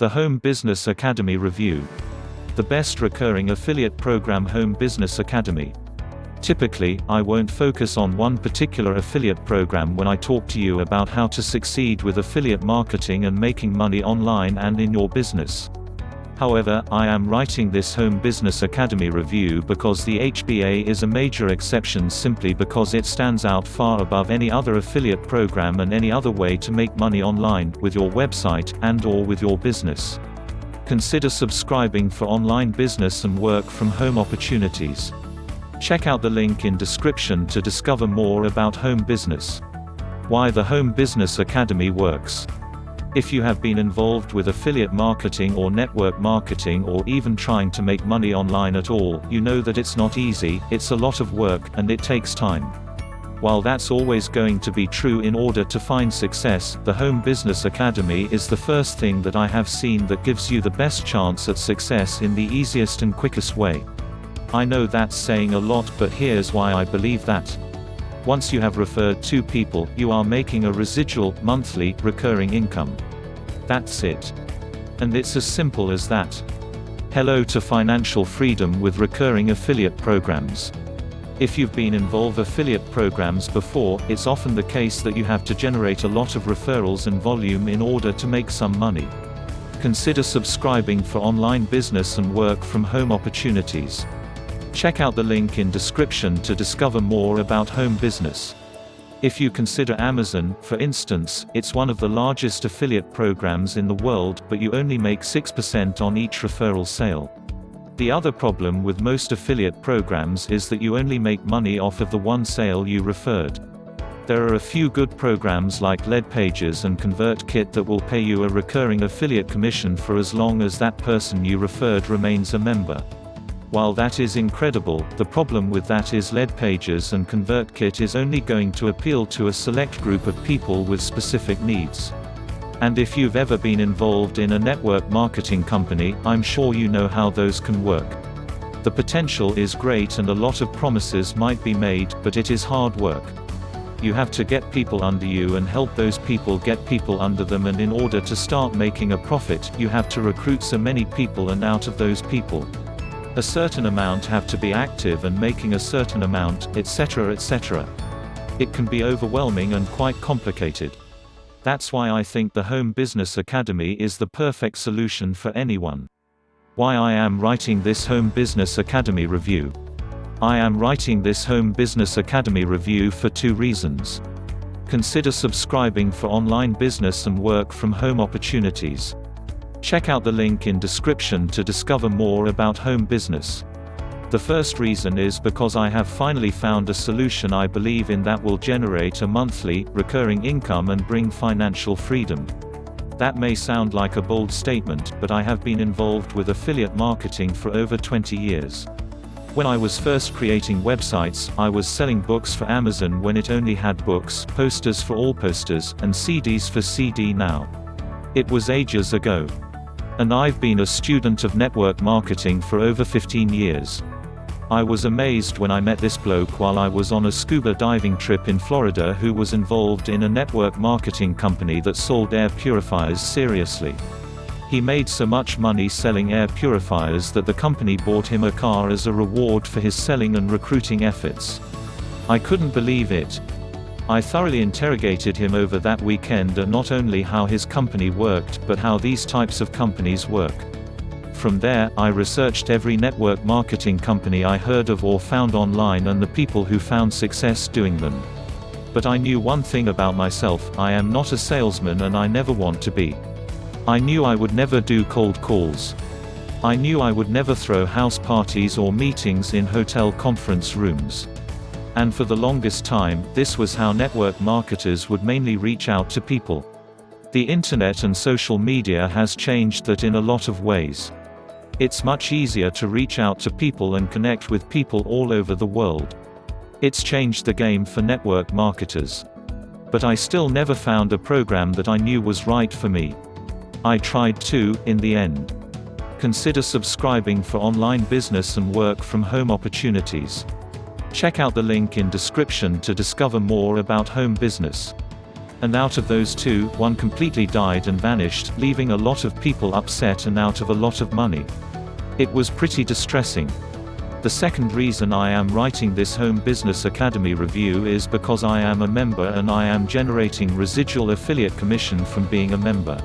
The Home Business Academy Review. The best recurring affiliate program. Home Business Academy. Typically, I won't focus on one particular affiliate program when I talk to you about how to succeed with affiliate marketing and making money online and in your business. However, I am writing this Home Business Academy review because the HBA is a major exception, simply because it stands out far above any other affiliate program and any other way to make money online, with your website, and/or with your business. Consider subscribing for online business and work from home opportunities. Check out the link in description to discover more about home business. Why the Home Business Academy works. If you have been involved with affiliate marketing or network marketing, or even trying to make money online at all, you know that it's not easy, it's a lot of work, and it takes time. While that's always going to be true in order to find success, the Home Business Academy is the first thing that I have seen that gives you the best chance at success in the easiest and quickest way. I know that's saying a lot, but here's why I believe that. Once you have referred 2 people, you are making a residual, monthly, recurring income. That's it. And it's as simple as that. Hello to financial freedom with recurring affiliate programs. If you've been involved in affiliate programs before, it's often the case that you have to generate a lot of referrals and volume in order to make some money. Consider subscribing for online business and work from home opportunities. Check out the link in description to discover more about home business. If you consider Amazon, for instance, it's one of the largest affiliate programs in the world, but you only make 6% on each referral sale. The other problem with most affiliate programs is that you only make money off of the one sale you referred. There are a few good programs like Leadpages and ConvertKit that will pay you a recurring affiliate commission for as long as that person you referred remains a member. While that is incredible, the problem with that is Leadpages and ConvertKit is only going to appeal to a select group of people with specific needs. And if you've ever been involved in a network marketing company, I'm sure you know how those can work. The potential is great and a lot of promises might be made, but it is hard work. You have to get people under you and help those people get people under them, and in order to start making a profit, you have to recruit so many people, and out of those people, a certain amount have to be active and making a certain amount, etc., etc. It can be overwhelming and quite complicated. That's why I think the Home Business Academy is the perfect solution for anyone. Why I am writing this Home Business Academy review. I am writing this Home Business Academy review for 2 reasons. Consider subscribing for online business and work from home opportunities. Check out the link in description to discover more about home business. The first reason is because I have finally found a solution I believe in that will generate a monthly, recurring income and bring financial freedom. That may sound like a bold statement, but I have been involved with affiliate marketing for over 20 years. When I was first creating websites, I was selling books for Amazon when it only had books, posters for all posters, and CDs for CD now. It was ages ago. And I've been a student of network marketing for over 15 years. I was amazed when I met this bloke while I was on a scuba diving trip in Florida who was involved in a network marketing company that sold air purifiers. Seriously. He made so much money selling air purifiers that the company bought him a car as a reward for his selling and recruiting efforts. I couldn't believe it. I thoroughly interrogated him over that weekend on not only how his company worked, but how these types of companies work. From there, I researched every network marketing company I heard of or found online and the people who found success doing them. But I knew one thing about myself: I am not a salesman and I never want to be. I knew I would never do cold calls. I knew I would never throw house parties or meetings in hotel conference rooms. And for the longest time, this was how network marketers would mainly reach out to people. The internet and social media has changed that in a lot of ways. It's much easier to reach out to people and connect with people all over the world. It's changed the game for network marketers. But I still never found a program that I knew was right for me. I tried to, in the end. Consider subscribing for online business and work from home opportunities. Check out the link in description to discover more about home business. And out of those two, one completely died and vanished, leaving a lot of people upset and out of a lot of money. It was pretty distressing. The second reason I am writing this Home Business Academy review is because I am a member and I am generating residual affiliate commission from being a member.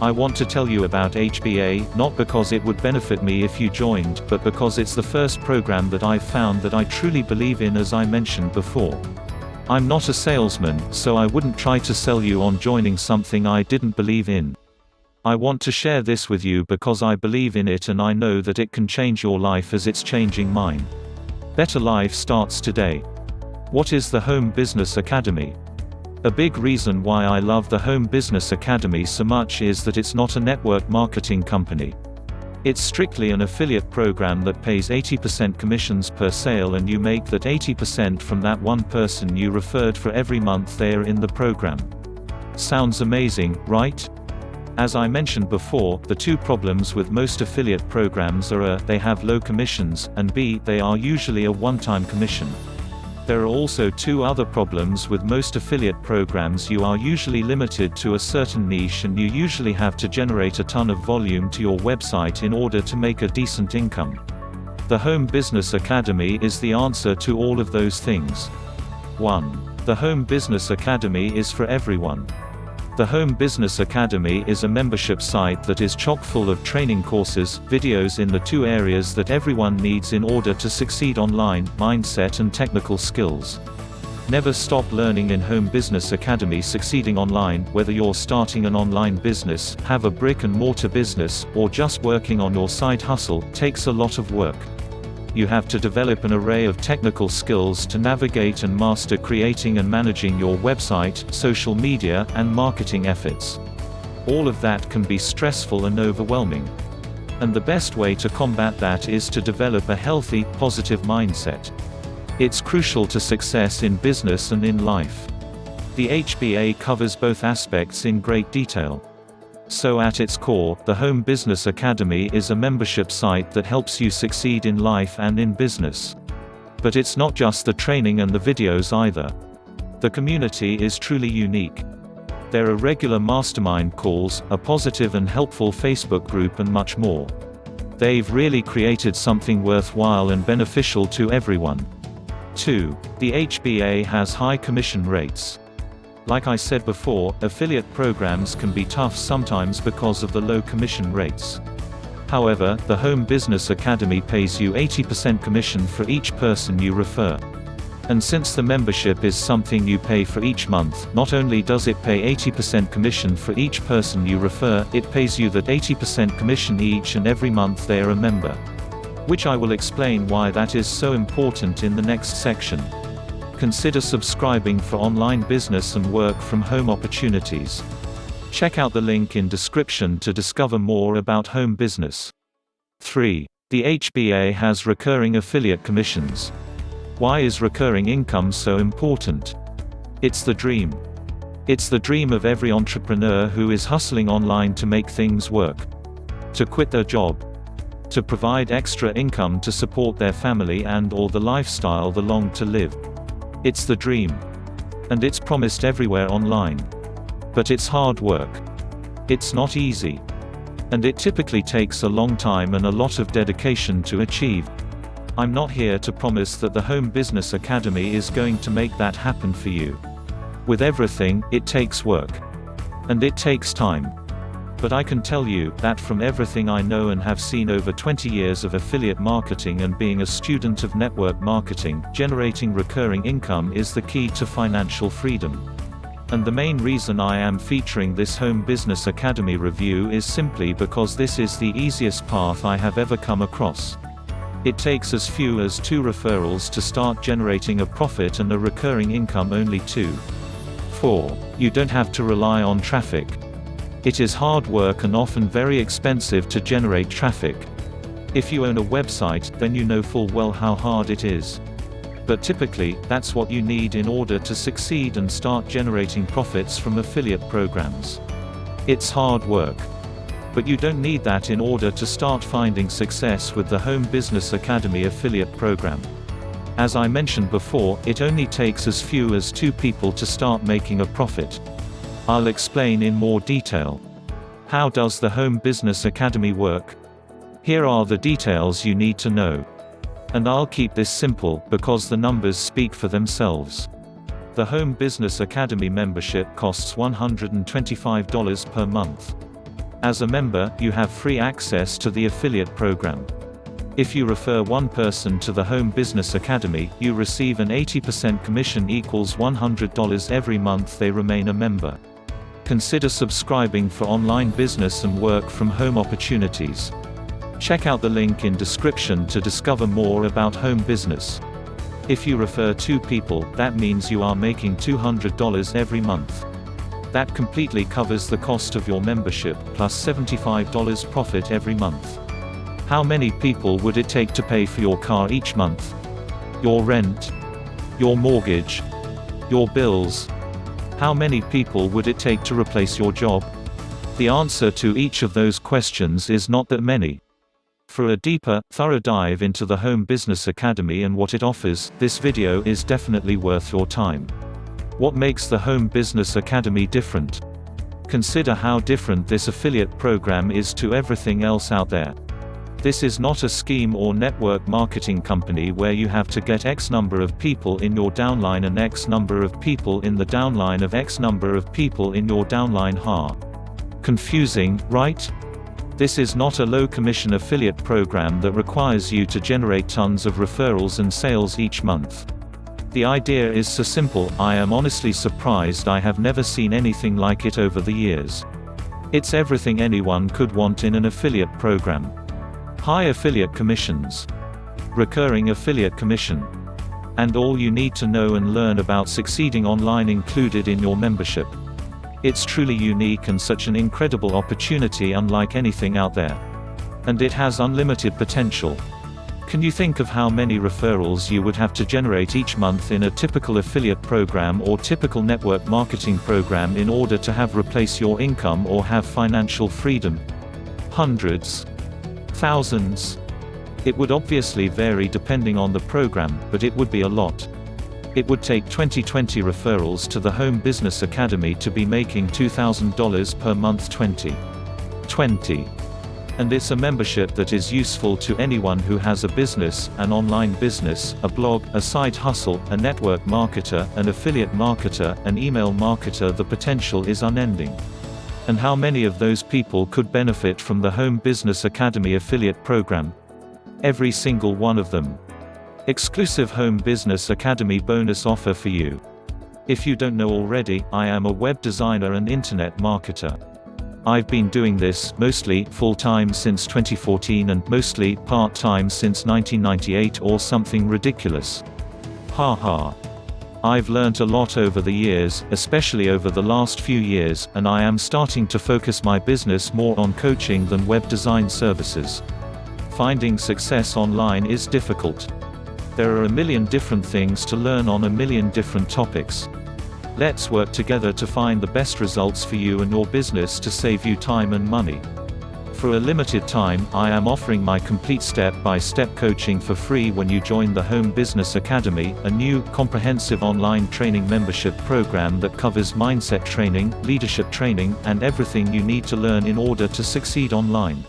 I want to tell you about HBA, not because it would benefit me if you joined, but because it's the first program that I've found that I truly believe in, as I mentioned before. I'm not a salesman, so I wouldn't try to sell you on joining something I didn't believe in. I want to share this with you because I believe in it and I know that it can change your life as it's changing mine. Better life starts today. What is the Home Business Academy? A big reason why I love the Home Business Academy so much is that it's not a network marketing company. It's strictly an affiliate program that pays 80% commissions per sale, and you make that 80% from that one person you referred for every month they are in the program. Sounds amazing, right? As I mentioned before, the two problems with most affiliate programs are A, they have low commissions, and B, they are usually a one-time commission. There are also two other problems with most affiliate programs. You are usually limited to a certain niche and you usually have to generate a ton of volume to your website in order to make a decent income. The Home Business Academy is the answer to all of those things. 1. The Home Business Academy is for everyone. The Home Business Academy is a membership site that is chock full of training courses, videos in the two areas that everyone needs in order to succeed online: mindset and technical skills. Never stop learning in Home Business Academy. Succeeding online, whether you're starting an online business, have a brick-and-mortar business, or just working on your side hustle, takes a lot of work. You have to develop an array of technical skills to navigate and master creating and managing your website, social media, and marketing efforts. All of that can be stressful and overwhelming. And the best way to combat that is to develop a healthy, positive mindset. It's crucial to success in business and in life. The HBA covers both aspects in great detail. So at its core, the Home Business Academy is a membership site that helps you succeed in life and in business. But it's not just the training and the videos either. The community is truly unique. There are regular mastermind calls, a positive and helpful Facebook group, and much more. They've really created something worthwhile and beneficial to everyone. 2. The HBA has high commission rates. Like I said before, affiliate programs can be tough sometimes because of the low commission rates. However, the Home Business Academy pays you 80% commission for each person you refer. And since the membership is something you pay for each month, not only does it pay 80% commission for each person you refer, it pays you that 80% commission each and every month they are a member. Which I will explain why that is so important in the next section. Consider subscribing for online business and work from home opportunities. Check out the link in description to discover more about home business. 3. The HBA has recurring affiliate commissions. Why is recurring income so important? It's the dream. It's the dream of every entrepreneur who is hustling online to make things work. To quit their job. To provide extra income to support their family and/or the lifestyle they long to live. It's the dream. And it's promised everywhere online. But it's hard work. It's not easy. And it typically takes a long time and a lot of dedication to achieve. I'm not here to promise that the Home Business Academy is going to make that happen for you. With everything, it takes work. And it takes time. But I can tell you that from everything I know and have seen over 20 years of affiliate marketing and being a student of network marketing, generating recurring income is the key to financial freedom. And the main reason I am featuring this Home Business Academy review is simply because this is the easiest path I have ever come across. It takes as few as 2 referrals to start generating a profit and a recurring income. Only 2. 4. You don't have to rely on traffic. It is hard work and often very expensive to generate traffic. If you own a website, then you know full well how hard it is. But typically, that's what you need in order to succeed and start generating profits from affiliate programs. It's hard work. But you don't need that in order to start finding success with the Home Business Academy affiliate program. As I mentioned before, it only takes as few as 2 people to start making a profit. I'll explain in more detail. How does the Home Business Academy work? Here are the details you need to know. And I'll keep this simple, because the numbers speak for themselves. The Home Business Academy membership costs $125 per month. As a member, you have free access to the affiliate program. If you refer one person to the Home Business Academy, you receive an 80% commission equals $100 every month they remain a member. Consider subscribing for online business and work from home opportunities. Check out the link in description to discover more about home business. If you refer 2 people, that means you are making $200 every month. That completely covers the cost of your membership, plus $75 profit every month. How many people would it take to pay for your car each month? Your rent? Your mortgage? Your bills? How many people would it take to replace your job? The answer to each of those questions is not that many. For a deeper, thorough dive into the Home Business Academy and what it offers, this video is definitely worth your time. What makes the Home Business Academy different? Consider how different this affiliate program is to everything else out there. This is not a scheme or network marketing company where you have to get X number of people in your downline and X number of people in the downline of X number of people in your downline. Confusing, right? This is not a low-commission affiliate program that requires you to generate tons of referrals and sales each month. The idea is so simple, I am honestly surprised I have never seen anything like it over the years. It's everything anyone could want in an affiliate program. High affiliate commissions. Recurring affiliate commission. And all you need to know and learn about succeeding online included in your membership. It's truly unique and such an incredible opportunity unlike anything out there. And it has unlimited potential. Can you think of how many referrals you would have to generate each month in a typical affiliate program or typical network marketing program in order to have replace your income or have financial freedom? Hundreds. Thousands. It would obviously vary depending on the program, but it would be a lot. It would take 20 referrals to the Home Business Academy to be making $2,000 per month. 20. And it's a membership that is useful to anyone who has a business, an online business, a blog, a side hustle, a network marketer, an affiliate marketer, an email marketer. The potential is unending. And how many of those people could benefit from the Home Business Academy affiliate program? Every single one of them. Exclusive Home Business Academy bonus offer for you. If you don't know already, I am a web designer and internet marketer. I've been doing this mostly full-time since 2014 and mostly part-time since 1998 or something ridiculous. Haha. I've learned a lot over the years, especially over the last few years, and I am starting to focus my business more on coaching than web design services. Finding success online is difficult. There are a million different things to learn on a million different topics. Let's work together to find the best results for you and your business to save you time and money. For a limited time, I am offering my complete step-by-step coaching for free when you join the Home Business Academy, a new, comprehensive online training membership program that covers mindset training, leadership training, and everything you need to learn in order to succeed online.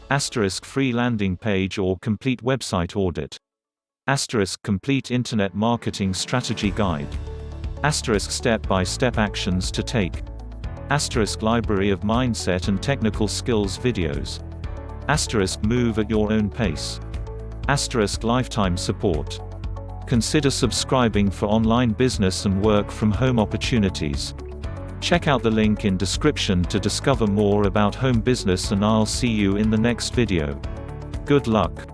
* free landing page or complete website audit. * complete internet marketing strategy guide. * step-by-step actions to take. * library of mindset and technical skills videos. * move at your own pace. * lifetime support. Consider subscribing for online business and work from home opportunities. Check out the link in description to discover more about home business and I'll see you in the next video. Good luck.